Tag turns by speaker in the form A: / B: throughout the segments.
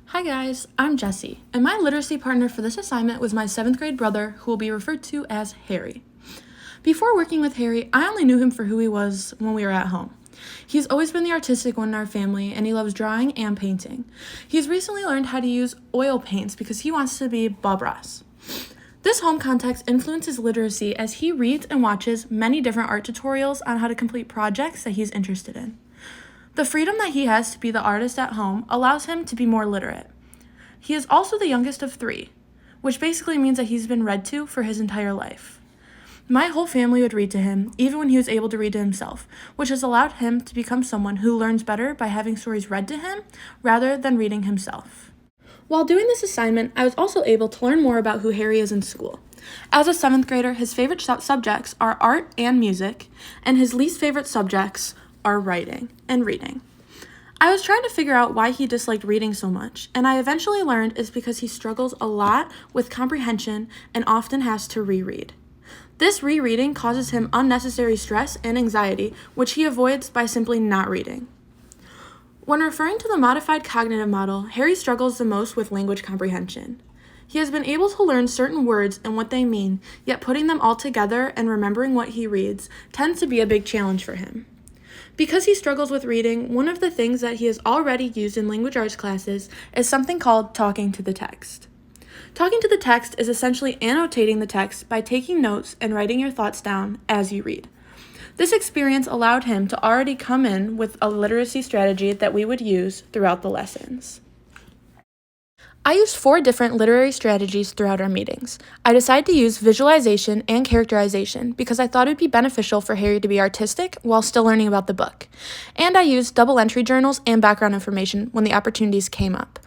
A: Hi guys, I'm Jessie, and my literacy partner for this assignment was my 7th grade brother, who will be referred to as Harry. Before working with Harry, I only knew him for who he was when we were at home. He's always been the artistic one in our family, and he loves drawing and painting. He's recently learned how to use oil paints because he wants to be Bob Ross. This home context influences literacy as he reads and watches many different art tutorials on how to complete projects that he's interested in. The freedom that he has to be the artist at home allows him to be more literate. He is also the youngest of 3, which basically means that he's been read to for his entire life. My whole family would read to him, even when he was able to read to himself, which has allowed him to become someone who learns better by having stories read to him rather than reading himself. While doing this assignment, I was also able to learn more about who Harry is in school. As a 7th grader, his favorite subjects are art and music, and his least favorite subjects are writing and reading. I was trying to figure out why he disliked reading so much, and I eventually learned it's because he struggles a lot with comprehension and often has to reread. This rereading causes him unnecessary stress and anxiety, which he avoids by simply not reading. When referring to the modified cognitive model, Harry struggles the most with language comprehension. He has been able to learn certain words and what they mean, yet putting them all together and remembering what he reads tends to be a big challenge for him. Because he struggles with reading, one of the things that he has already used in language arts classes is something called talking to the text. Talking to the text is essentially annotating the text by taking notes and writing your thoughts down as you read. This experience allowed him to already come in with a literacy strategy that we would use throughout the lessons. I used 4 different literary strategies throughout our meetings. I decided to use visualization and characterization because I thought it would be beneficial for Harry to be artistic while still learning about the book. And I used double entry journals and background information when the opportunities came up.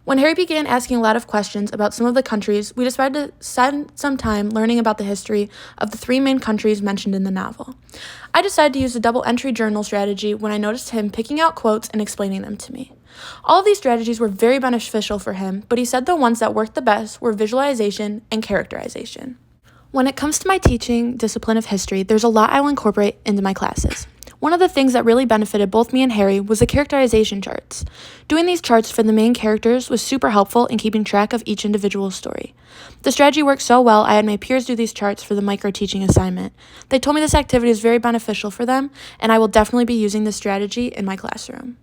A: When Harry began asking a lot of questions about some of the countries, we decided to spend some time learning about the history of the 3 main countries mentioned in the novel. I decided to use the double entry journal strategy when I noticed him picking out quotes and explaining them to me. All of these strategies were very beneficial for him, but he said the ones that worked the best were visualization and characterization. When it comes to my teaching discipline of history, there's a lot I will incorporate into my classes. One of the things that really benefited both me and Harry was the characterization charts. Doing these charts for the main characters was super helpful in keeping track of each individual story. The strategy worked so well, I had my peers do these charts for the micro-teaching assignment. They told me this activity is very beneficial for them, and I will definitely be using this strategy in my classroom.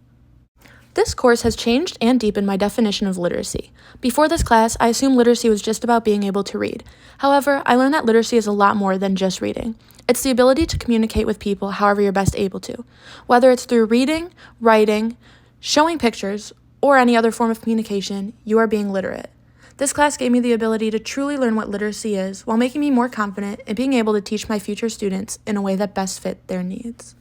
A: This course has changed and deepened my definition of literacy. Before this class, I assumed literacy was just about being able to read. However, I learned that literacy is a lot more than just reading. It's the ability to communicate with people however you're best able to. Whether it's through reading, writing, showing pictures, or any other form of communication, you are being literate. This class gave me the ability to truly learn what literacy is while making me more confident in being able to teach my future students in a way that best fit their needs.